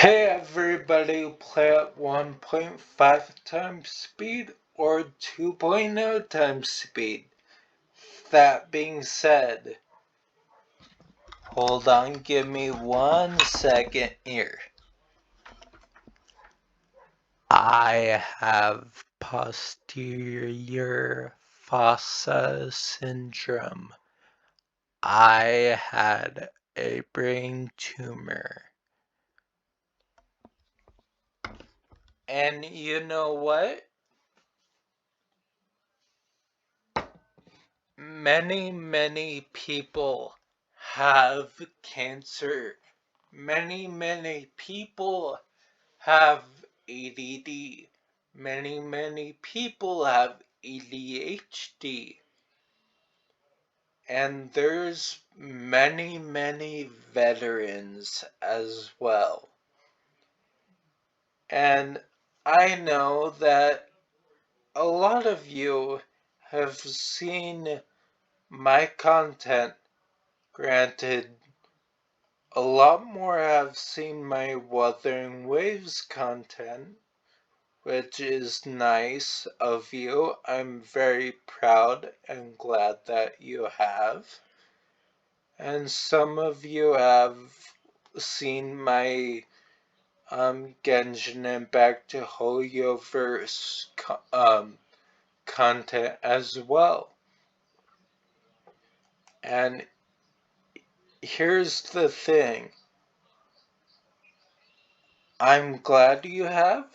Hey everybody, play at 1.5 times speed or 2.0 times speed. That being said, hold on, give me 1 second here. I have posterior fossa syndrome. I had a brain tumor. And you know what? Many people have cancer. Many people have ADD. Many people have ADHD. And there's many veterans as well. And I know that a lot of you have seen my content. Granted, a lot more have seen my Wuthering Waves content, which is nice of you. I'm very proud and glad that you have. And some of you have seen my Genshin Impact to Hoyoverse content as well. And here's the thing. I'm glad you have,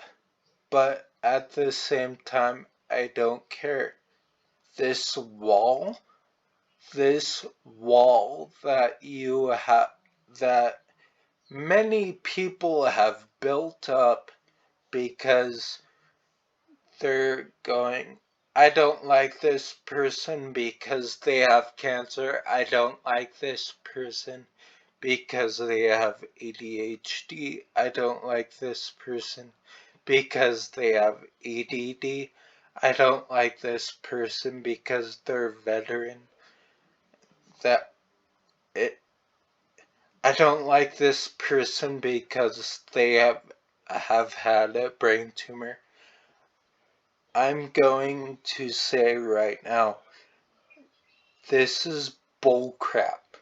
but at the same time, I don't care. This wall that you have, that many people have built up because they're going, I don't like this person because they have cancer. I don't like this person because they have ADHD. I don't like this person because they have ADD. I don't like this person because they're veteran. That it I don't like this person because they have had a brain tumor. I'm going to say right now, this is bullcrap.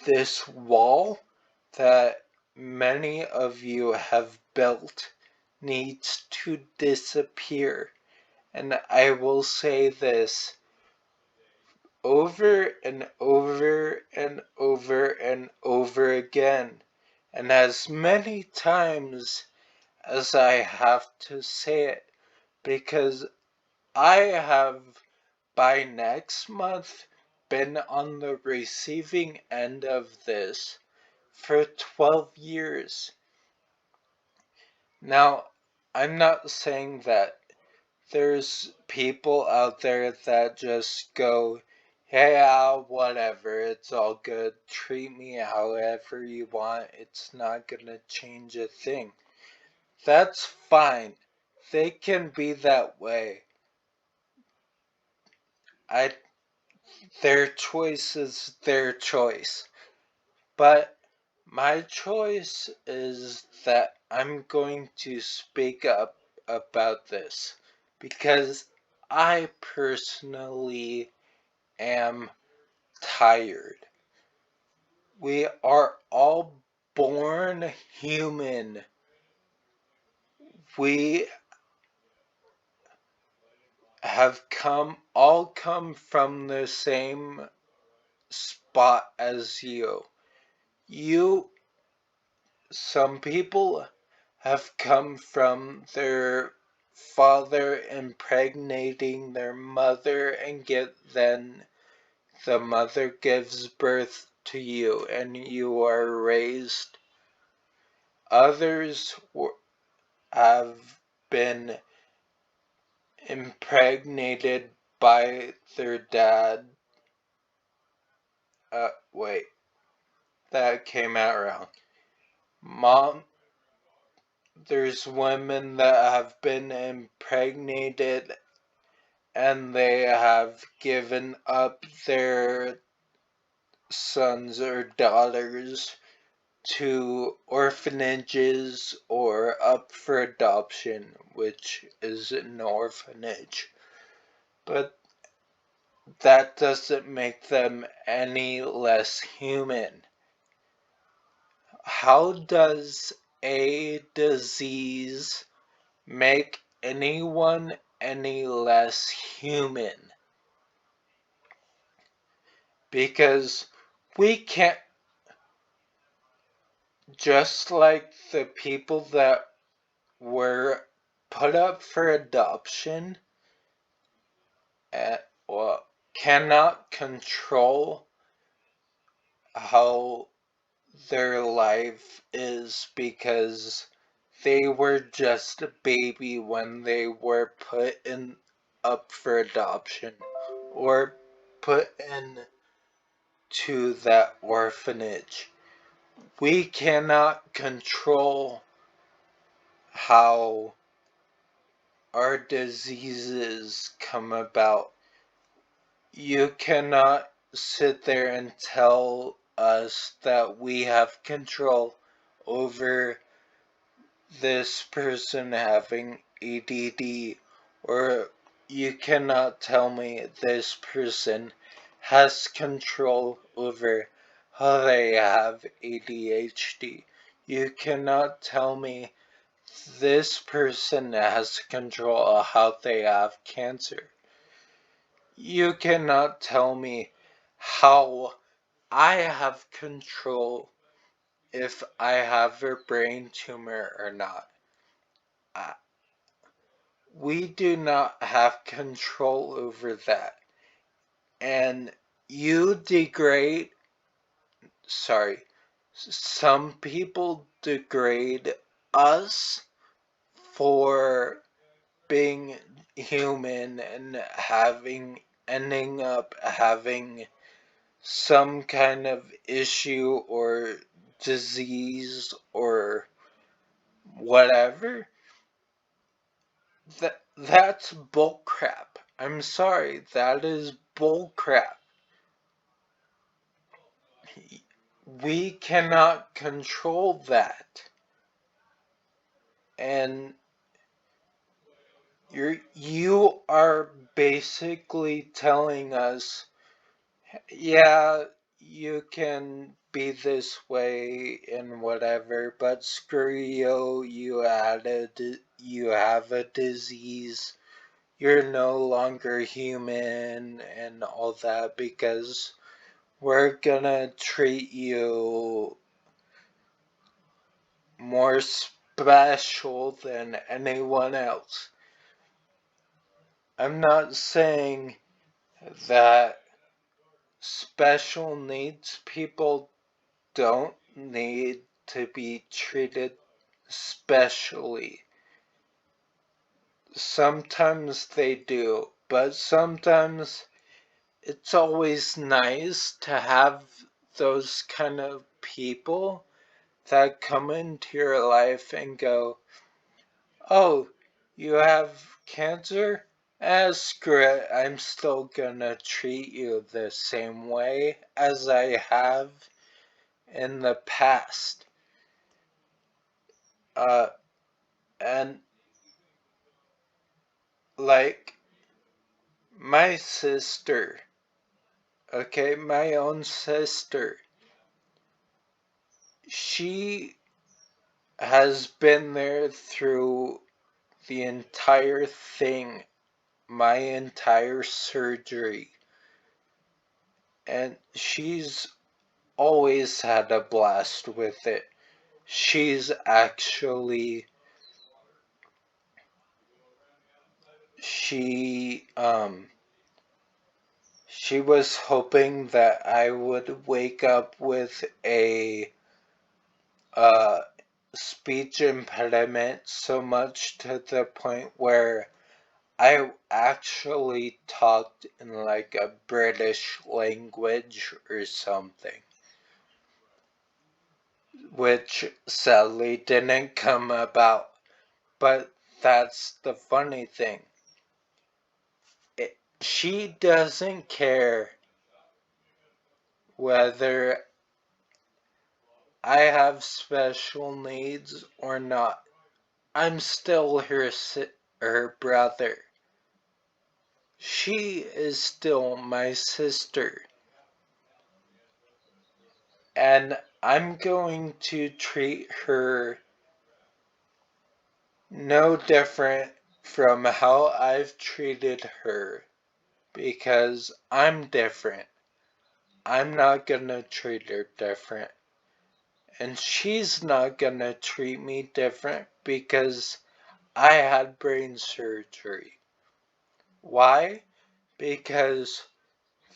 This wall that many of you have built needs to disappear. And I will say this over and over and over and over again, and as many times as I have to say it, because I have by next month been on the receiving end of this for 12 years. Now, I'm not saying that there's people out there that just go, yeah, whatever, it's all good, treat me however you want, it's not gonna change a thing. That's fine. They can be that way. Their choice is their choice. But my choice is that I'm going to speak up about this because I personally am tired. We are all born human. We have all come from the same spot as you. Some people have come from their father impregnating their mother and then the mother gives birth to you and you are raised. Others have been impregnated by their dad. Wait, that came out wrong. Mom, there's women that have been impregnated and they have given up their sons or daughters to orphanages or up for adoption, which is an orphanage. But that doesn't make them any less human. How does a disease make anyone any less human? Because we can't, just like the people that were put up for adoption, well, cannot control how their life is because they were just a baby when they were put in up for adoption or put in to that orphanage. We cannot control how our diseases come about. You cannot sit there and tell us that we have control over this person having ADD, or you cannot tell me this person has control over how they have ADHD. You cannot tell me this person has control of how they have cancer. You cannot tell me how I have control if I have a brain tumor or not. We do not have control over that. And you degrade, sorry, some people degrade us for being human and ending up having some kind of issue or disease or whatever. That's bullcrap. I'm sorry, that is bullcrap. We cannot control that. And you are basically telling us, yeah, you can be this way and whatever, but screw you, you have a disease, you're no longer human and all that because we're gonna treat you more special than anyone else. I'm not saying that special needs people don't need to be treated specially. Sometimes they do, but sometimes it's always nice to have those kind of people that come into your life and go, oh, you have cancer? Screw it, I'm still gonna treat you the same way as I have in the past. Uh, and like my sister, okay, my own sister, she has been there through the entire thing, my entire surgery, and she's always had a blast with it. She's actually, she, um, she was hoping that I would wake up with a, uh, speech impediment so much to the point where I actually talked in like a British language or something, which sadly didn't come about. But that's the funny thing. She doesn't care whether I have special needs or not, I'm still her brother. She is still my sister. And I'm going to treat her no different from how I've treated her because I'm different. I'm not gonna treat her different. And she's not gonna treat me different because I had brain surgery. Why? Because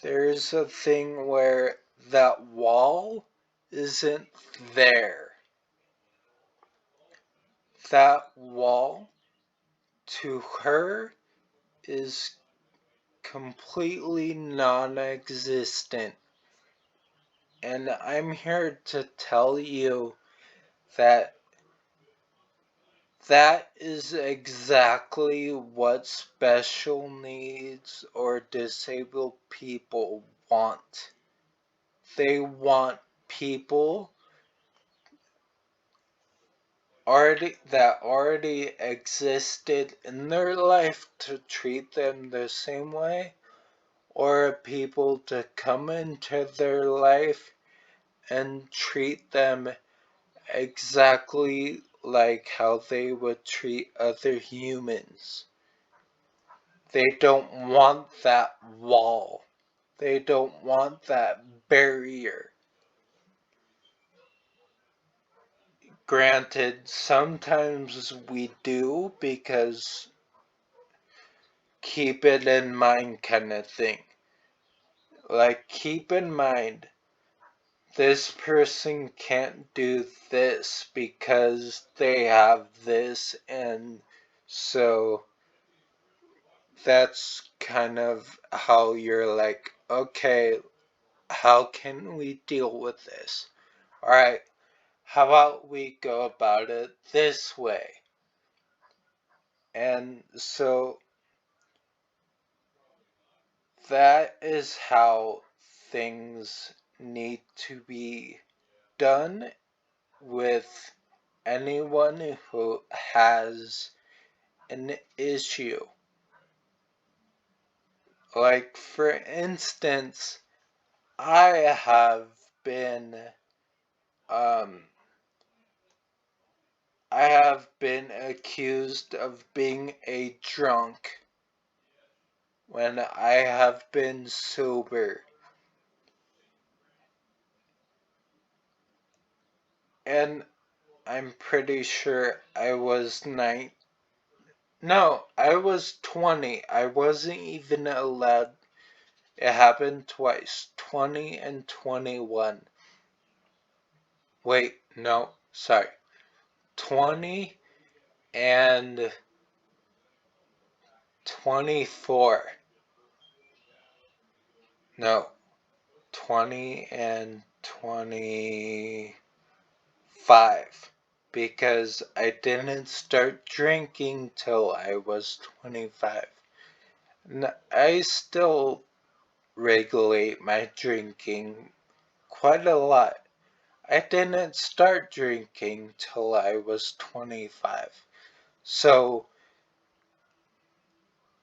there's a thing where that wall isn't there. That wall to her is completely non-existent. And I'm here to tell you that that is exactly what special needs or disabled people want. They want people already existed in their life to treat them the same way, or people to come into their life and treat them exactly like how they would treat other humans. They don't want that wall. They don't want that barrier. Granted, sometimes we do because keep it in mind kind of thing. Like, keep in mind, this person can't do this because they have this, and so that's kind of how you're like, okay, how can we deal with this? Alright, how about we go about it this way? And so that is how things need to be done with anyone who has an issue. Like, for instance, I have been, um, I have been accused of being a drunk when I have been sober. And I'm pretty sure I was no, I was 20. I wasn't even allowed. It happened twice, 20 and 21. Wait, no, sorry. 20 and 24. No, 20 and 25. Because I didn't start drinking till I was 25. I still regulate my drinking quite a lot. I didn't start drinking till I was 25. So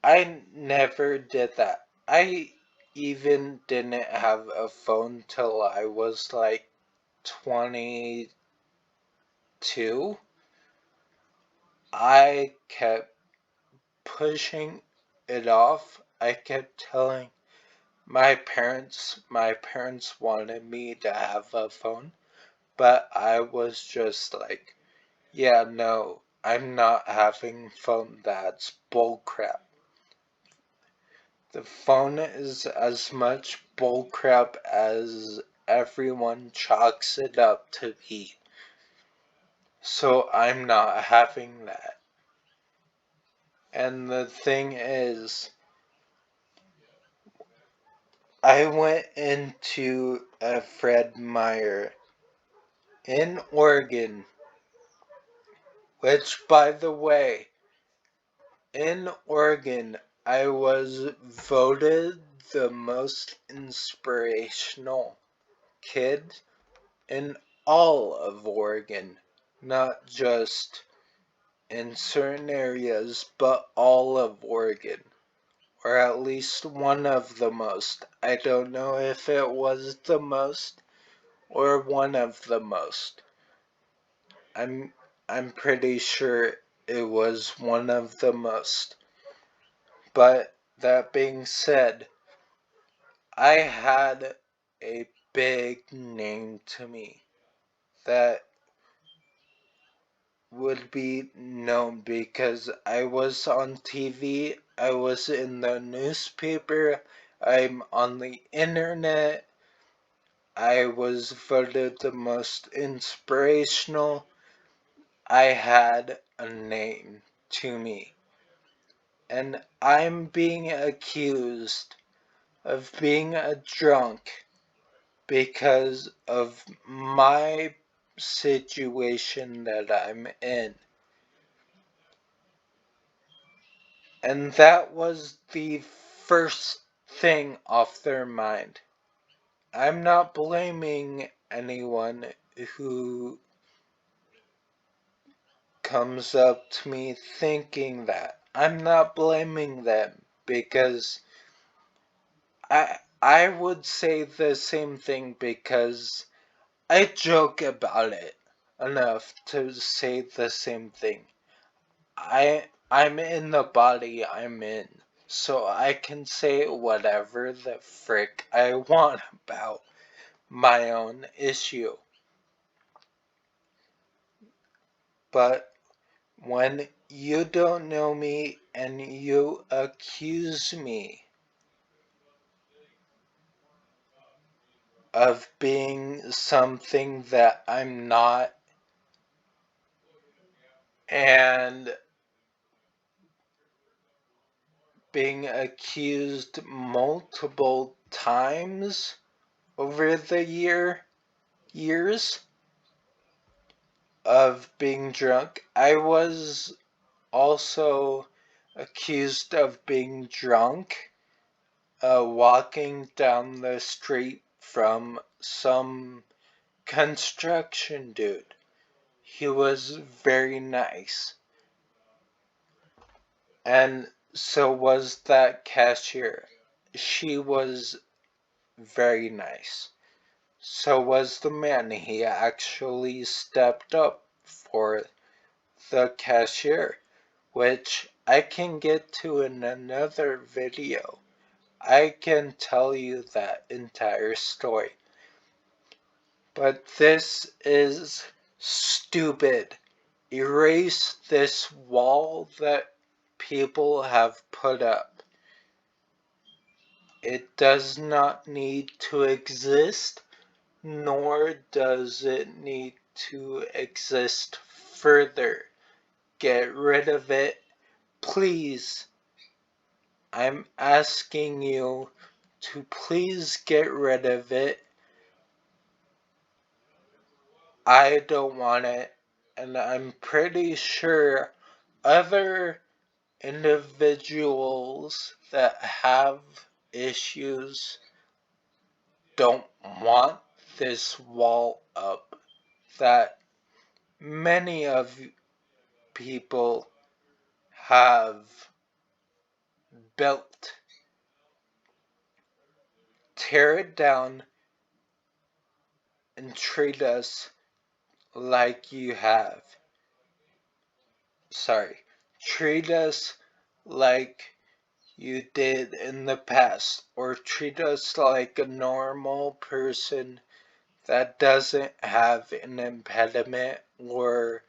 I never did that. I even didn't have a phone till I was like 22. I kept pushing it off. I kept telling my parents wanted me to have a phone, but I was just like, yeah, no, I'm not having phone. That's bullcrap. The phone is as much bullcrap as everyone chalks it up to be. So I'm not having that. And the thing is, I went into a Fred Meyer in Oregon, which, by the way, in Oregon, I was voted the most inspirational kid in all of Oregon, not just in certain areas, but all of Oregon, or at least one of the most. I don't know if it was the most or one of the most. I'm I'm pretty sure it was one of the most. But that being said, I had a big name to me that would be known because I was on TV, I was in the newspaper, I'm on the internet, I was voted the most inspirational. I had a name to me. And I'm being accused of being a drunk because of my situation that I'm in. And that was the first thing off their mind. I'm not blaming anyone who comes up to me thinking that. I'm not blaming them because I would say the same thing because I joke about it enough to say the same thing. I'm in the body I'm in, so I can say whatever the frick I want about my own issue. But when you don't know me and you accuse me of being something that I'm not, and being accused multiple times over the years of being drunk. I was also accused of being drunk walking down the street from some construction dude. He was very nice. And so was that cashier. She was very nice. So was the man. He actually stepped up for the cashier, which I can get to in another video. I can tell you that entire story. But this is stupid. Erase this wall that people have put up. It does not need to exist, nor does it need to exist further. Get rid of it, please. I'm asking you to please get rid of it. I don't want it, and I'm pretty sure other individuals that have issues don't want this wall up that many of people have built. Tear it down and treat us like you have. Sorry. Treat us like you did in the past, or treat us like a normal person that doesn't have an impediment or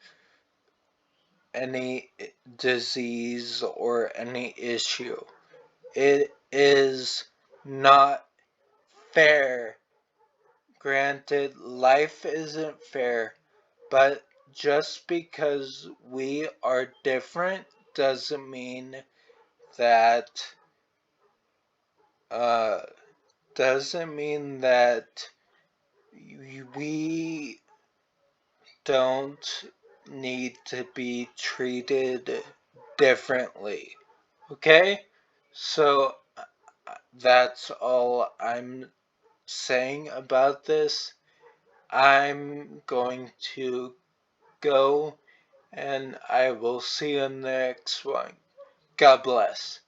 any disease or any issue. It is not fair. Granted, life isn't fair, but just because we are different doesn't mean that uh doesn't mean that we don't need to be treated differently. Okay? So that's all I'm saying about this. I'm going to go, and I will see you in the next one. God bless.